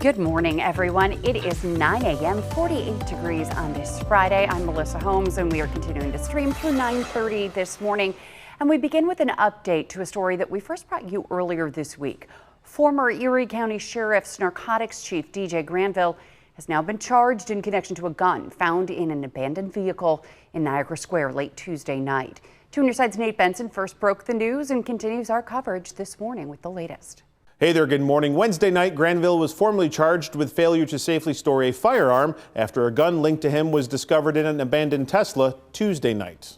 Good morning, everyone. It is 9 a.m., 48 degrees on this Friday. I'm Melissa Holmes, and we are continuing to stream through 9:30 this morning. And we begin with an update to a story that we first brought you earlier this week. Former Erie County Sheriff's narcotics chief, DJ Granville, has now been charged in connection to a gun found in an abandoned vehicle in Niagara Square late Tuesday night. 2 on your side's Nate Benson first broke the news and continues our coverage this morning with the latest. Hey there, good morning. Wednesday night, Granville was formally charged with failure to safely store a firearm after a gun linked to him was discovered in an abandoned Tesla Tuesday night.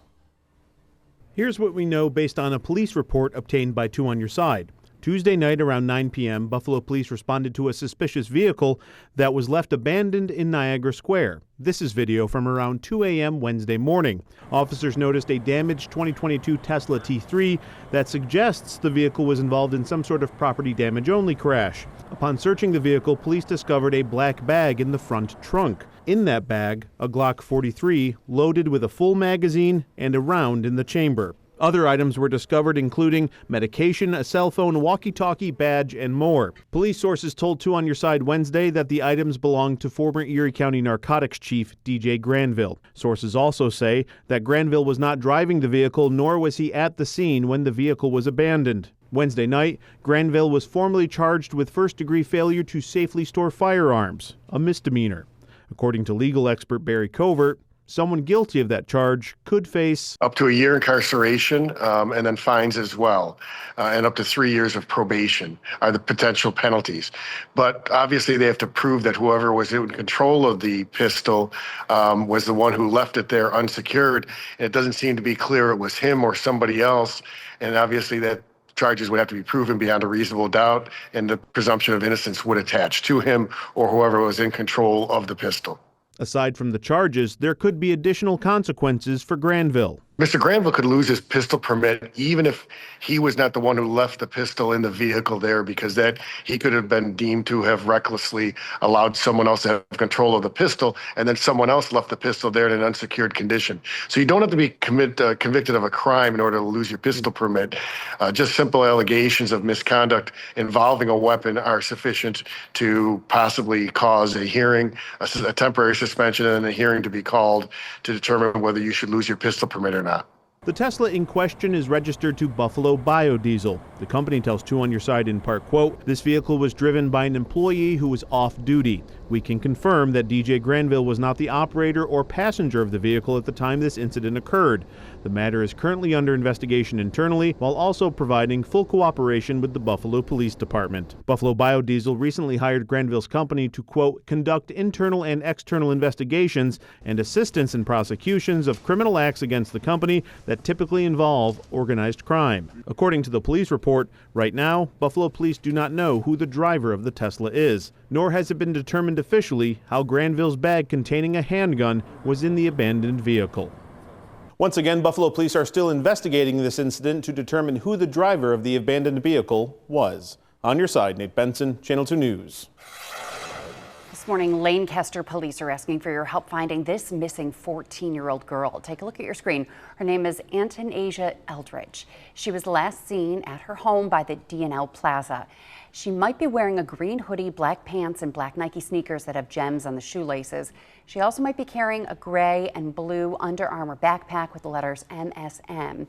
Here's what we know based on a police report obtained by 2 on your side. Tuesday night around 9 p.m., Buffalo police responded to a suspicious vehicle that was left abandoned in Niagara Square. This is video from around 2 a.m. Wednesday morning. Officers noticed a damaged 2022 Tesla T3 that suggests the vehicle was involved in some sort of property damage only crash. Upon searching the vehicle, police discovered a black bag in the front trunk. In that bag, a Glock 43 loaded with a full magazine and a round in the chamber. Other items were discovered, including medication, a cell phone, walkie-talkie, badge, and more. Police sources told 2 on your side Wednesday that the items belonged to former Erie County narcotics chief DJ Granville. Sources also say that Granville was not driving the vehicle, nor was he at the scene when the vehicle was abandoned. Wednesday night, Granville was formally charged with first-degree failure to safely store firearms, a misdemeanor. According to legal expert Barry Covert, someone guilty of that charge could face up to a year incarceration and then fines as well, and up to 3 years of probation are the potential penalties. But obviously they have to prove that whoever was in control of the pistol was the one who left it there unsecured. And it doesn't seem to be clear it was him or somebody else. And obviously that charges would have to be proven beyond a reasonable doubt, and the presumption of innocence would attach to him or whoever was in control of the pistol. Aside from the charges, there could be additional consequences for Granville. Mr. Granville could lose his pistol permit even if he was not the one who left the pistol in the vehicle there, because that he could have been deemed to have recklessly allowed someone else to have control of the pistol, and then someone else left the pistol there in an unsecured condition. So you don't have to be convicted of a crime in order to lose your pistol permit. Just simple allegations of misconduct involving a weapon are sufficient to possibly cause a hearing, a temporary suspension, and a hearing to be called to determine whether you should lose your pistol permit or not. The Tesla in question is registered to Buffalo Biodiesel. The company tells 2 on your side in part, quote, "This vehicle was driven by an employee who was off duty. We can confirm that DJ Granville was not the operator or passenger of the vehicle at the time this incident occurred. The matter is currently under investigation internally, while also providing full cooperation with the Buffalo Police Department." Buffalo Biodiesel recently hired Granville's company to, quote, "conduct internal and external investigations and assistance in prosecutions of criminal acts against the company that typically involve organized crime." According to the police report, right now, Buffalo police do not know who the driver of the Tesla is, nor has it been determined officially how Granville's bag containing a handgun was in the abandoned vehicle. Once again, Buffalo police are still investigating this incident to determine who the driver of the abandoned vehicle was. On your side, Nate Benson, Channel 2 News. This morning, Lancaster police are asking for your help finding this missing 14-year-old girl. Take a look at your screen. Her name is Antonasia Eldridge. She was last seen at her home by the D&L Plaza. She might be wearing a green hoodie, black pants, and black Nike sneakers that have gems on the shoelaces. She also might be carrying a gray and blue Under Armour backpack with the letters MSM,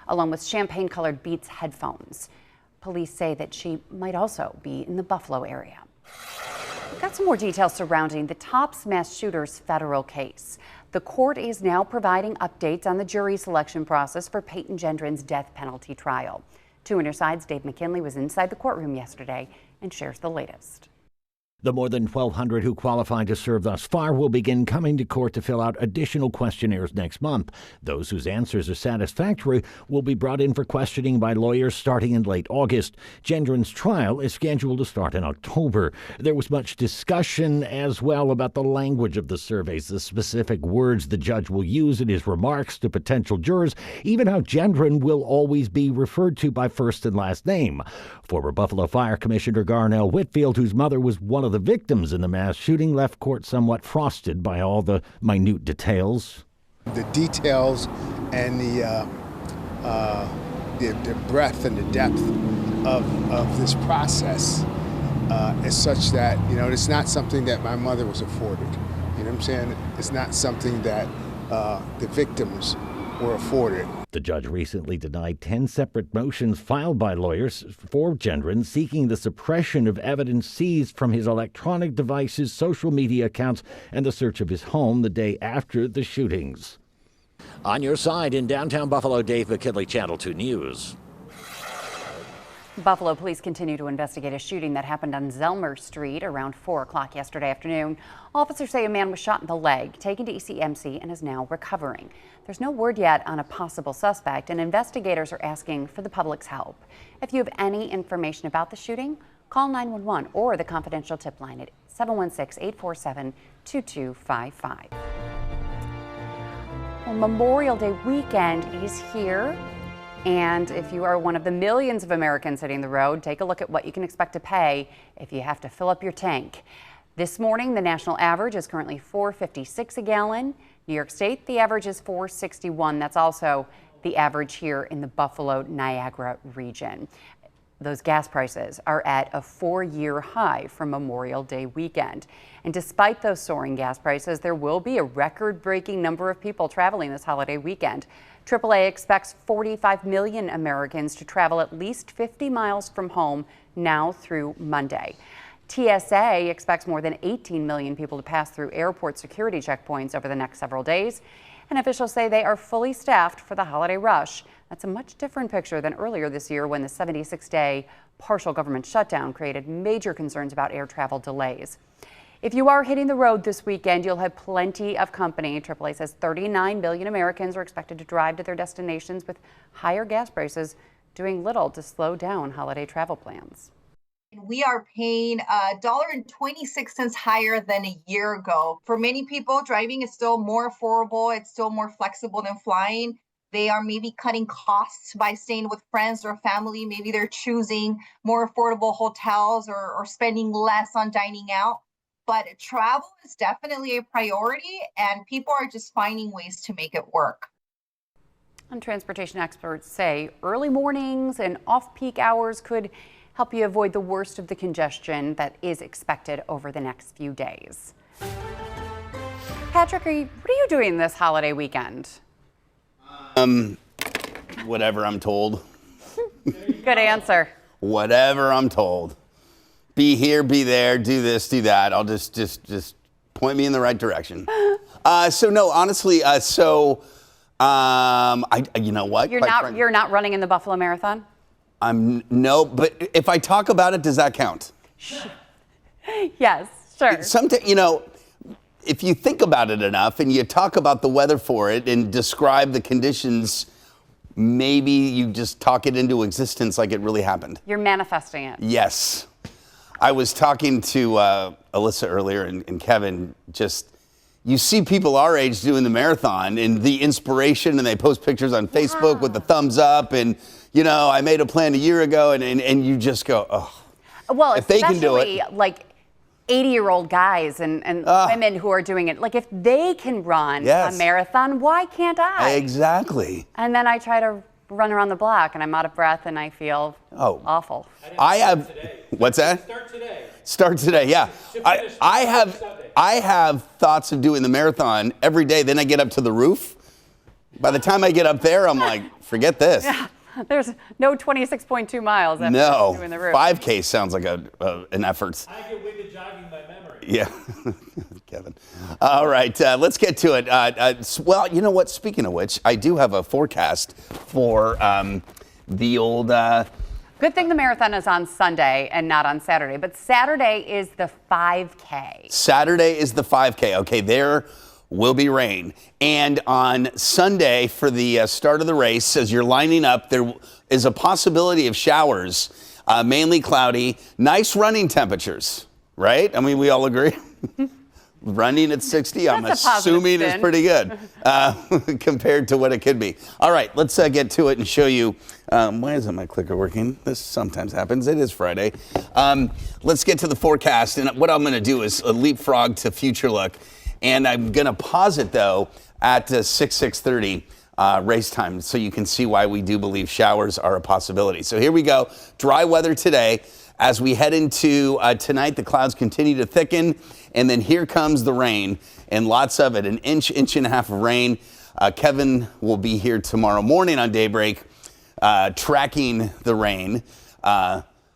along with champagne-colored Beats headphones. Police say that she might also be in the Buffalo area. We've got some more details surrounding the Tops mass shooter's federal case. The court is now providing updates on the jury selection process for Peyton Gendron's death penalty trial. 2 on your side's Dave McKinley was inside the courtroom yesterday and shares the latest. The more than 1,200 who qualified to serve thus far will begin coming to court to fill out additional questionnaires next month. Those whose answers are satisfactory will be brought in for questioning by lawyers starting in late August. Gendron's trial is scheduled to start in October. There was much discussion as well about the language of the surveys, the specific words the judge will use in his remarks to potential jurors, even how Gendron will always be referred to by first and last name. Former Buffalo Fire Commissioner Garnell Whitfield, whose mother was one of the victims in the mass shooting, left court somewhat frosted by all the minute details. The details and the breadth and the depth of this process is such that, it's not something that my mother was afforded. You know what I'm saying? It's not something that the victims were afforded. The judge recently denied 10 separate motions filed by lawyers for Gendron seeking the suppression of evidence seized from his electronic devices, social media accounts, and the search of his home the day after the shootings. On your side in downtown Buffalo, Dave McKinley, Channel 2 News. Buffalo police continue to investigate a shooting that happened on Zelmer Street around 4 o'clock yesterday afternoon. Officers say a man was shot in the leg, taken to ECMC, and is now recovering. There's no word yet on a possible suspect, and investigators are asking for the public's help. If you have any information about the shooting, call 911 or the confidential tip line at 716-847-2255. Well, Memorial Day weekend is here. And if you are one of the millions of Americans hitting the road, take a look at what you can expect to pay if you have to fill up your tank. This morning, the national average is currently $4.56 a gallon. New York State, the average is $4.61. That's also the average here in the Buffalo-Niagara region. Those gas prices are at a 4-year high for Memorial Day weekend. And despite those soaring gas prices, there will be a record-breaking number of people traveling this holiday weekend. AAA expects 45 million Americans to travel at least 50 miles from home now through Monday. TSA expects more than 18 million people to pass through airport security checkpoints over the next several days. And officials say they are fully staffed for the holiday rush. That's a much different picture than earlier this year when the 76-day partial government shutdown created major concerns about air travel delays. If you are hitting the road this weekend, you'll have plenty of company. AAA says 39 million Americans are expected to drive to their destinations with higher gas prices, doing little to slow down holiday travel plans. We are paying $1.26 higher than a year ago. For many people, driving is still more affordable. It's still more flexible than flying. They are maybe cutting costs by staying with friends or family. Maybe they're choosing more affordable hotels or spending less on dining out. But travel is definitely a priority, and people are just finding ways to make it work. And transportation experts say early mornings and off-peak hours could help you avoid the worst of the congestion that is expected over the next few days. Patrick, what are you doing this holiday weekend? Whatever I'm told. Good answer. Whatever I'm told. Be here, be there, do this, do that. I'll just point me in the right direction. So no, honestly, you know what? You're not running in the Buffalo Marathon? No, but if I talk about it, does that count? Yes, sure. Sometimes, if you think about it enough and you talk about the weather for it and describe the conditions, maybe you just talk it into existence like it really happened. You're manifesting it. Yes. I was talking to Alyssa earlier and Kevin, you see people our age doing the marathon and the inspiration, and they post pictures on Facebook with the thumbs up and, I made a plan a year ago, and you just go, oh. Well, if they can do it. Like 80-year-old guys and women who are doing it. Like if they can run a marathon, why can't I? Exactly. And then I try to run around the block and I'm out of breath and I feel awful. What's that? Start today, yeah. I have thoughts of doing the marathon every day. Then I get up to the roof. By the time I get up there, I'm like, forget this. Yeah. There's no 26.2 miles after doing the roof. 5K sounds like an effort. I get winded jogging by memory. Yeah, Kevin. All right, let's get to it. Well, you know what? Speaking of which, I do have a forecast for the old... Good thing the marathon is on Sunday and not on Saturday, but Saturday is the 5K. Saturday is the 5K. Okay, there will be rain. And on Sunday, for the start of the race, as you're lining up, there is a possibility of showers, mainly cloudy, nice running temperatures, right? I mean, we all agree. Running at 60, I'm assuming is pretty good compared to what it could be. All right, let's get to it and show you. Why isn't my clicker working? This sometimes happens. It is Friday. Let's get to the forecast. And what I'm going to do is a leapfrog to future look. And I'm going to pause it, though, at 6:30 race time so you can see why we do believe showers are a possibility. So here we go. Dry weather today. as we head into tonight, the clouds continue to thicken, and then here comes the rain, and lots of it, an inch and a half of rain. Kevin will be here tomorrow morning on Daybreak, tracking the rain.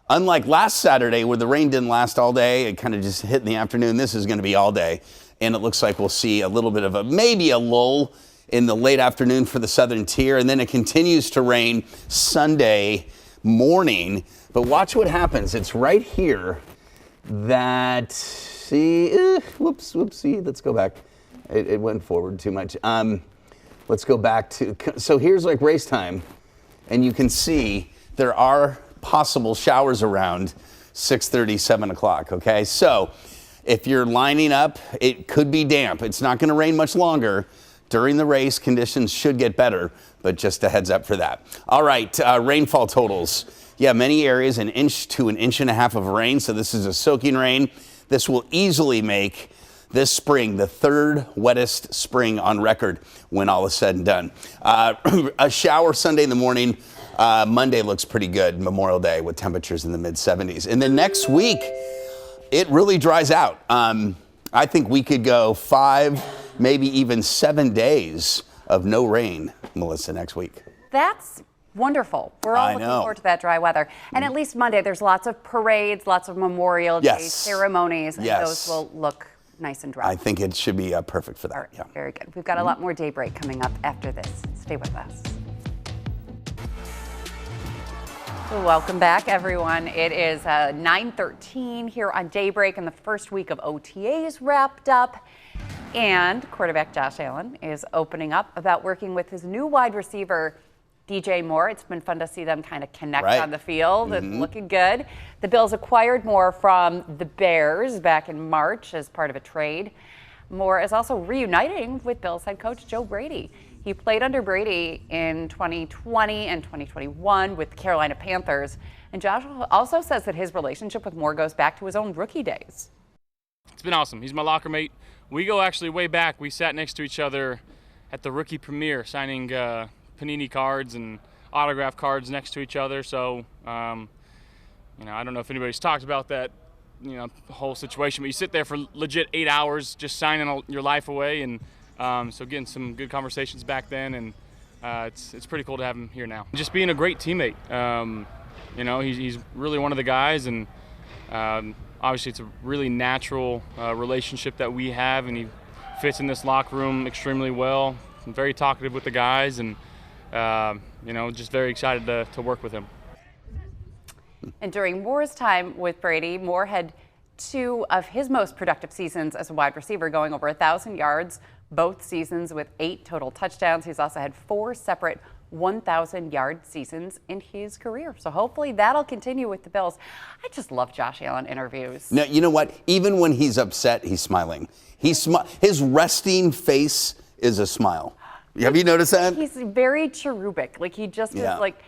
Unlike last Saturday where the rain didn't last all day, it kind of just hit in the afternoon, this is going to be all day. And it looks like we'll see a little bit of maybe a lull in the late afternoon for the southern tier, and then it continues to rain Sunday morning. But watch what happens. It's right here that, see, whoopsie, let's go back. It went forward too much. Let's go back to, so here's like race time, and you can see there are possible showers around 6:30, 7 o'clock, okay? So if you're lining up, it could be damp. It's not going to rain much longer. During the race, conditions should get better, but just a heads up for that. All right, rainfall totals. Yeah, many areas, 1 inch to 1.5 inches of rain, so this is a soaking rain. This will easily make this spring the third wettest spring on record when all is said and done. A shower Sunday in the morning. Monday looks pretty good, Memorial Day, with temperatures in the mid-70s. And then next week, it really dries out. I think we could go 5, maybe even 7 days of no rain, Melissa, next week. That's wonderful. We're all looking forward to that dry weather. And at least Monday, there's lots of parades, lots of Memorial Day ceremonies, and those will look nice and dry. I think it should be perfect for that. All right, very good. We've got a lot more Daybreak coming up after this. Stay with us. Welcome back, everyone. It is 9:13 here on Daybreak, and the first week of OTAs wrapped up. And quarterback Josh Allen is opening up about working with his new wide receiver, DJ Moore. It's been fun to see them kind of connect on the field. It's looking good. The Bills acquired Moore from the Bears back in March as part of a trade. Moore is also reuniting with Bills head coach Joe Brady. He played under Brady in 2020 and 2021 with the Carolina Panthers. And Josh also says that his relationship with Moore goes back to his own rookie days. It's been awesome. He's my locker mate. We go actually way back. We sat next to each other at the rookie premiere, signing Panini cards and autograph cards next to each other. So, I don't know if anybody's talked about that, whole situation, but you sit there for legit 8 hours just signing your life away, and so getting some good conversations back then, and it's pretty cool to have him here now. Just being a great teammate. He's really one of the guys, and obviously it's a really natural relationship that we have, and he fits in this locker room extremely well. I'm very talkative with the guys, and just very excited to work with him. And during Moore's time with Brady, Moore had 2 of his most productive seasons as a wide receiver, going over 1,000 yards both seasons with 8 total touchdowns. He's also had 4 separate 1,000-yard seasons in his career. So hopefully that'll continue with the Bills. I just love Josh Allen interviews. No, you know what? Even when he's upset, he's smiling. His resting face is a smile. Have you noticed that? He's very cherubic. Like, he just is like,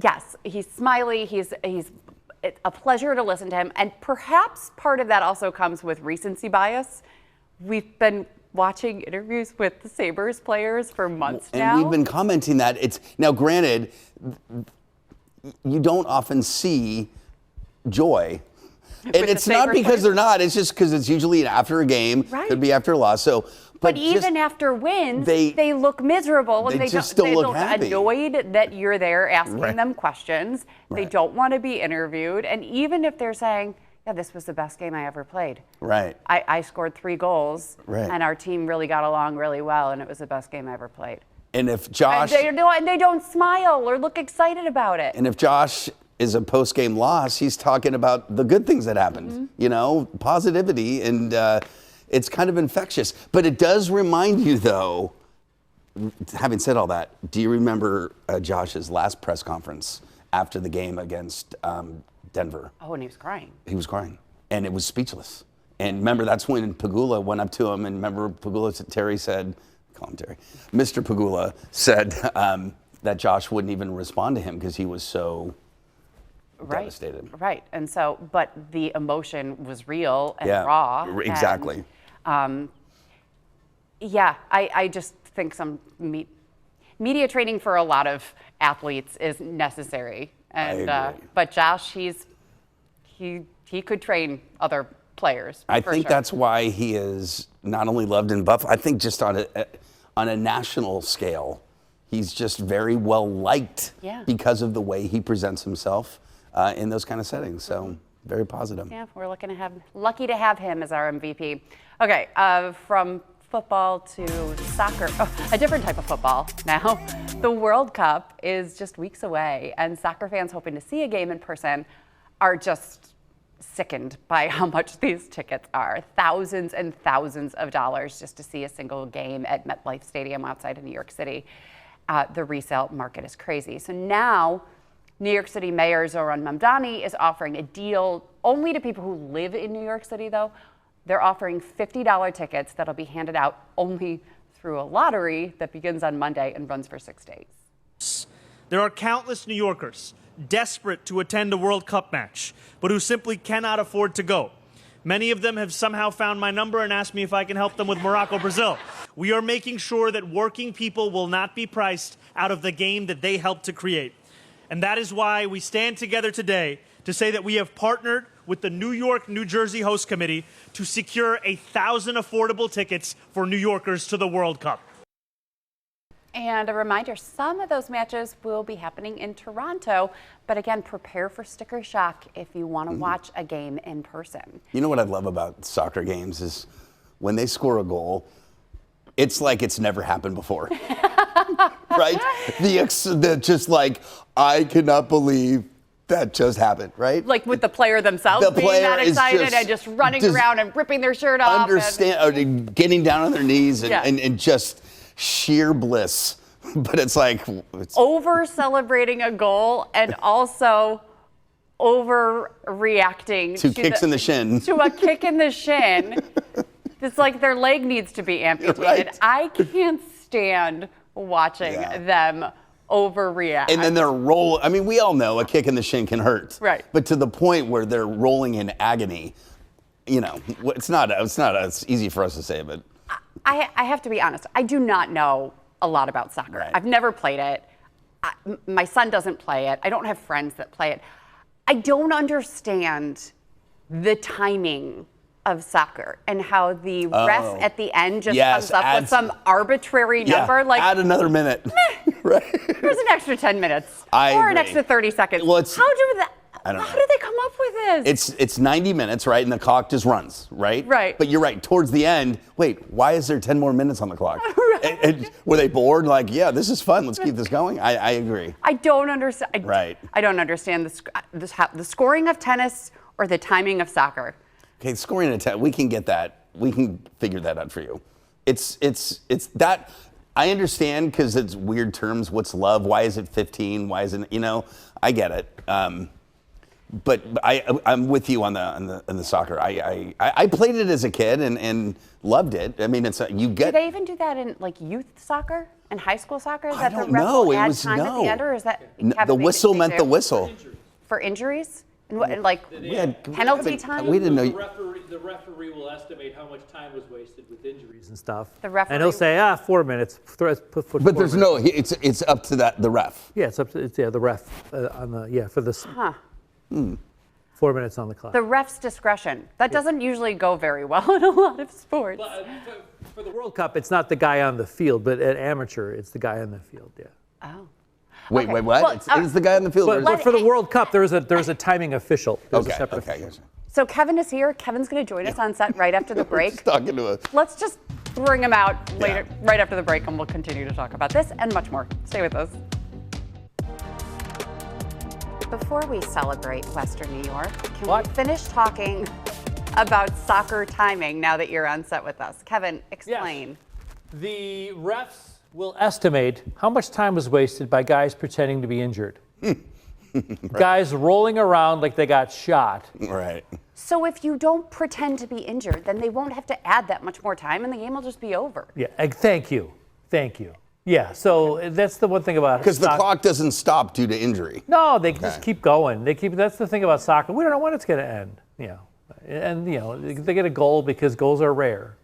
yes, he's smiley. He's a pleasure to listen to him. And perhaps part of that also comes with recency bias. We've been watching interviews with the Sabres players for months now. And we've been commenting that it's, now granted, you don't often see joy. And it's not because they're not, it's just because it's usually after a game, could be after a loss. So, but even after wins, they look miserable, and they just don't look happy. Annoyed that you're there asking them questions. They don't want to be interviewed. And even if they're saying, yeah, this was the best game I ever played. Right. I scored 3 goals, and our team really got along really well, and it was the best game I ever played. And if Josh... And they don't smile or look excited about it. And if Josh is a post-game loss, he's talking about the good things that happened, positivity, and it's kind of infectious. But it does remind you, though, having said all that, do you remember Josh's last press conference after the game against Denver? Oh, and he was crying. He was crying, and it was speechless. And remember, that's when Pagula went up to him, and remember, Terry said, call him Terry, Mr. Pagula said that Josh wouldn't even respond to him because he was so devastated. Right, and so, but the emotion was real and raw. Exactly. And, I just think some media training for a lot of athletes is necessary. And I agree. but Josh, he's he could train other players. I think that's why he is not only loved in Buffalo, I think just on a national scale, he's just very well liked because of the way he presents himself in those kind of settings. So very positive. Yeah, we're lucky to have him as our MVP. Okay, from football to soccer, a different type of football now. The World Cup is just weeks away, and soccer fans hoping to see a game in person are just sickened by how much these tickets are. Thousands and thousands of dollars just to see a single game at MetLife Stadium outside of New York City. The resale market is crazy. So now New York City Mayor Zohran Mamdani is offering a deal only to people who live in New York City, though. They're offering $50 tickets that'll be handed out only through a lottery that begins on Monday and runs for 6 days. There are countless New Yorkers desperate to attend a World Cup match, but who simply cannot afford to go. Many of them have somehow found my number and asked me if I can help them with Morocco, Brazil. We are making sure that working people will not be priced out of the game that they helped to create. And that is why we stand together today to say that we have partnered with the New York, New Jersey Host Committee to secure 1,000 affordable tickets for New Yorkers to the World Cup. And a reminder, some of those matches will be happening in Toronto, but again, prepare for sticker shock if you want to watch a game in person. You know what I love about soccer games is when they score a goal, it's like it's never happened before. Right? Just like, I cannot believe that just happened, right? Like with the player themselves being that excited and just running around and ripping their shirt off. Getting down on their knees and just sheer bliss. But it's like over celebrating a goal and also overreacting to kicks in the shin. To a kick in the shin. It's like their leg needs to be amputated. Right. I can't stand watching them overreact. And then they're rolling. I mean, we all know a kick in the shin can hurt. Right. But to the point where they're rolling in agony, you know, it's not as easy for us to say, but I have to be honest. I do not know a lot about soccer. Right. I've never played it. My son doesn't play it. I don't have friends that play it. I don't understand the timing of soccer and how the ref at the end just comes up with some arbitrary number. Like, add another minute. Right. Here's an extra 10 minutes. Or an extra 30 seconds. Well, how do they come up with this? It's 90 minutes, right? And the clock just runs, right? Right. But you're right. Towards the end, wait, why is there 10 more minutes on the clock? Right. And were they bored? Like, yeah, this is fun. Let's keep this going. I agree. I don't understand. Right. I don't understand the scoring of tennis or the timing of soccer. Okay, scoring a tennis, we can get that. We can figure that out for you. It's that. I understand because it's weird terms. What's love? Why is it 15? Why isn't I get it. But I'm with you on the soccer. I played it as a kid and loved it. I mean, do they even do that in like youth soccer and high school soccer? Is I don't know. It was time at the end, or is that the whistle meant the whistle for injuries? And like penalty time? We didn't know. The referee will estimate how much time was wasted with injuries and stuff. The referee, and he'll say, 4 minutes. But there's no. It's up to the ref. Yeah, it's up to the ref for this. 4 minutes on the clock. The ref's discretion. That doesn't usually go very well in a lot of sports. But, for the World Cup, it's not the guy on the field, but at amateur, it's the guy on the field. Yeah. Oh. Wait, what? Well, it's the guy on the field. But for the World Cup, there's a timing official. There's a separate official. So Kevin is here. Kevin's going to join us on set right after the break. Let's just bring him out later, right after the break, and we'll continue to talk about this and much more. Stay with us. Before we celebrate Western New York, can we finish talking about soccer timing now that you're on set with us? Kevin, explain. Yes. The refs will estimate how much time was wasted by guys pretending to be injured. Right. Guys rolling around like they got shot. Right. So if you don't pretend to be injured, then they won't have to add that much more time and the game will just be over. Yeah, thank you. Yeah, so that's the one thing about because the clock doesn't stop due to injury. No, they just keep going. That's the thing about soccer. We don't know when it's going to end. And they get a goal because goals are rare.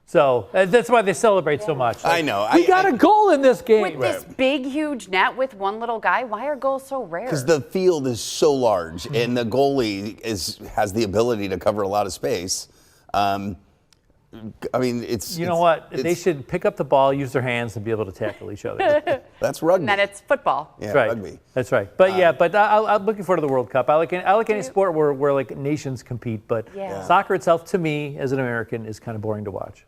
So that's why they celebrate so much. I know. We got a goal in this game. With this big, huge net with one little guy, why are goals so rare? Because the field is so large, and the goalie has the ability to cover a lot of space. I mean, You know what? They should pick up the ball, use their hands, and be able to tackle each other. That's rugby. And then it's football. Yeah, That's right. rugby. That's right. But I'm looking forward to the World Cup. I like any sport where like nations compete, but soccer itself, to me, as an American, is kind of boring to watch.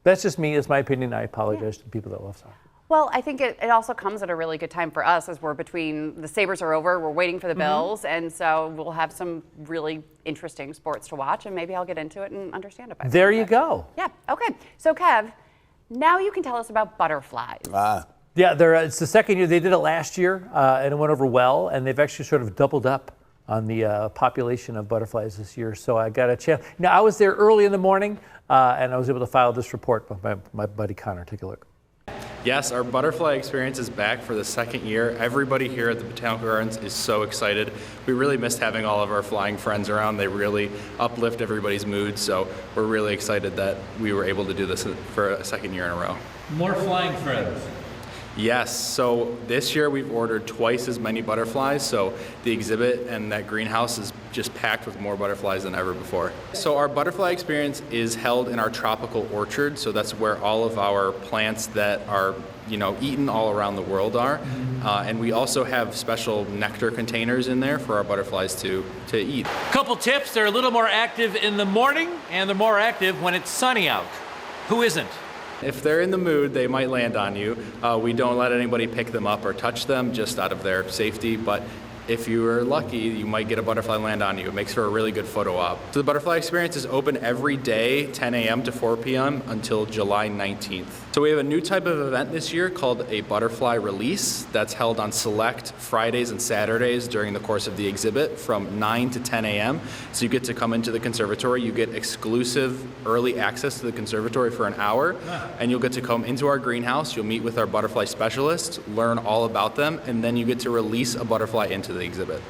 That's just me. It's my opinion. I apologize to people that love soccer. Well, I think it also comes at a really good time for us as we're between the Sabres are over, we're waiting for the Bills, and so we'll have some really interesting sports to watch, and maybe I'll get into it and understand it better. There you go. Yeah, okay. So, Kev, now you can tell us about butterflies. Yeah, it's the second year. They did it last year, and it went over well, and they've actually sort of doubled up on the population of butterflies this year. So I got a chance. Now, I was there early in the morning, and I was able to file this report with my buddy Connor. Take a look. Yes, our butterfly experience is back for the second year. Everybody here at the Botanical Gardens is so excited. We really missed having all of our flying friends around. They really uplift everybody's mood, so we're really excited that we were able to do this for a second year in a row. More flying friends. Yes, so this year we've ordered twice as many butterflies, so the exhibit and that greenhouse is just packed with more butterflies than ever before. So our butterfly experience is held in our tropical orchard, so that's where all of our plants that are eaten all around the world are. And we also have special nectar containers in there for our butterflies to eat. Couple tips, they're a little more active in the morning, and they're more active when it's sunny out. Who isn't? If they're in the mood, they might land on you. We don't let anybody pick them up or touch them just out of their safety, but if you are lucky, you might get a butterfly land on you. It makes for a really good photo op. So the butterfly experience is open every day, 10 a.m. to 4 p.m. until July 19th. So we have a new type of event this year called a butterfly release that's held on select Fridays and Saturdays during the course of the exhibit from 9 to 10 a.m. So you get to come into the conservatory, you get exclusive early access to the conservatory for an hour, and you'll get to come into our greenhouse, you'll meet with our butterfly specialists, learn all about them, and then you get to release a butterfly into the exhibit.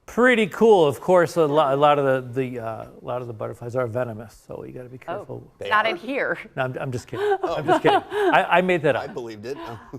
Pretty cool. Of course, a lot of the butterflies are venomous, so you got to be careful. Not in here. No, I'm just kidding. I'm just kidding. I made that up. I believed it.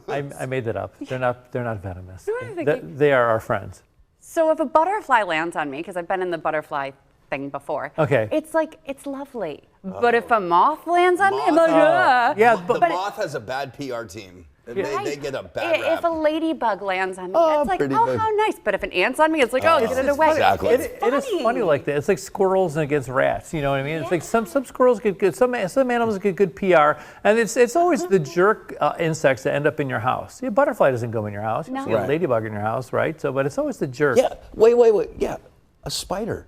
I made that up. They're not venomous. They are our friends. So if a butterfly lands on me, because I've been in the butterfly thing before, it's lovely. But if a moth lands on me, I'm like, the moth has a bad PR team. They get a bad rap. If a ladybug lands on me, it's like, how nice. But if an ant's on me, it's like, get it away. Exactly. It is funny like that. It's like squirrels against rats. You know what I mean? It's like some squirrels get good, some animals get good PR, and it's always the jerk insects that end up in your house. A butterfly doesn't go in your house. You see a ladybug in your house, right? So, but it's always the jerk. Yeah. Wait. Yeah, a spider.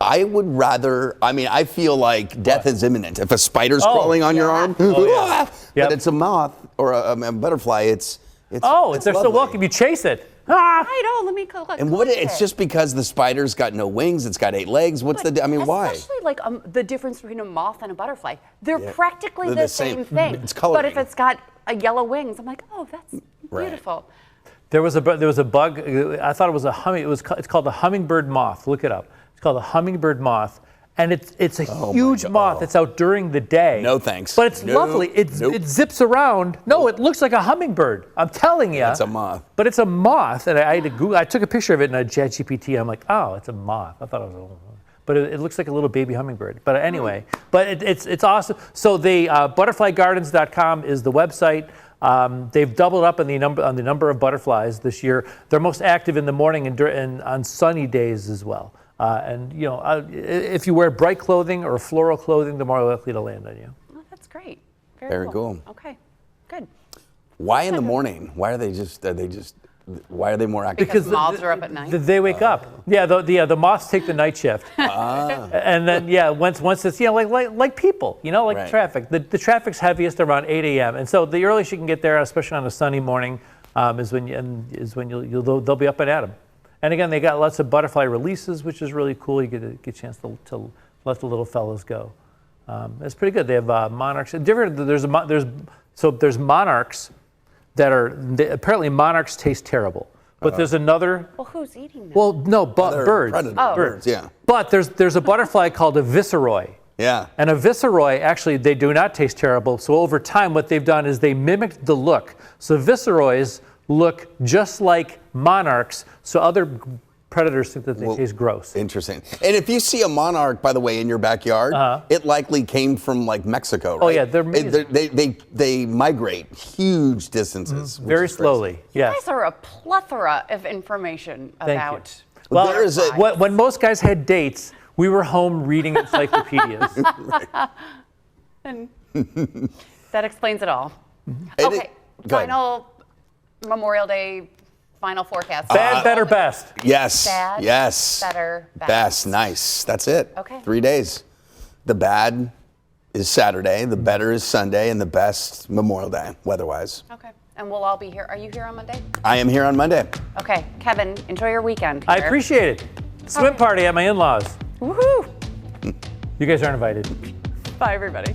I would rather. I mean, I feel like death is imminent. If a spider's crawling on your arm, but it's a moth or a butterfly. It's they're lovely. so welcome. You chase it. I know. Let me go look. And it's just because the spider's got no wings. It's got 8 legs. What's why? Especially like the difference between a moth and a butterfly. They're practically the same thing. It's coloring. But if it's got a yellow wings, I'm like, that's beautiful. There was a bug. I thought it was a humming. It's called the hummingbird moth. Look it up. It's called a hummingbird moth, and it's a huge moth. It's out during the day. No thanks. But it's lovely. It zips around. No, it looks like a hummingbird. I'm telling you. It's a moth. But it's a moth, and I had to Google. I took a picture of it in a ChatGPT. I'm like, it's a moth. I thought it was but it looks like a little baby hummingbird. But anyway, it's awesome. So the butterflygardens.com is the website. They've doubled up on the number of butterflies this year. They're most active in the morning and on sunny days as well. If you wear bright clothing or floral clothing, they're more likely to land on you. Oh, that's great. Very cool. Okay, good. Why in the morning? Why are they Why are they more active? Because moths are up at night. They wake up. Yeah, the moths take the night shift. And then once it's like people, like traffic. The traffic's heaviest around 8 a.m. And so the earliest you can get there, especially on a sunny morning, is when they'll be up and at them. And again, they got lots of butterfly releases, which is really cool. You get a chance to let the little fellas go. It's pretty good. They have monarchs. There's monarchs that apparently monarchs taste terrible. But there's another. Well, who's eating them? Well, no, birds. Birds, yeah. But there's a butterfly called a viceroy. Yeah. And a Viceroy, actually, they do not taste terrible. So over time, what they've done is they mimicked the look. So Viceroys look just like monarchs. So other predators think that they taste gross. Interesting. And if you see a monarch, by the way, in your backyard, it likely came from like Mexico, right? Oh yeah, they migrate huge distances. Very slowly. Yes. You guys are a plethora of information about. Well, when most guys had dates, we were home reading encyclopedias. And that explains it all. Mm-hmm. Okay, final Memorial Day, final forecast. Bad, better, best. Yes. Bad, yes. better, best. Nice. That's it. Okay. 3 days. The bad is Saturday, the better is Sunday, and the best Memorial Day, weather-wise. Okay, and we'll all be here. Are you here on Monday? I am here on Monday. Okay, Kevin, enjoy your weekend. I appreciate it. Swim party at my in-laws. Woohoo! You guys aren't invited. Bye, everybody.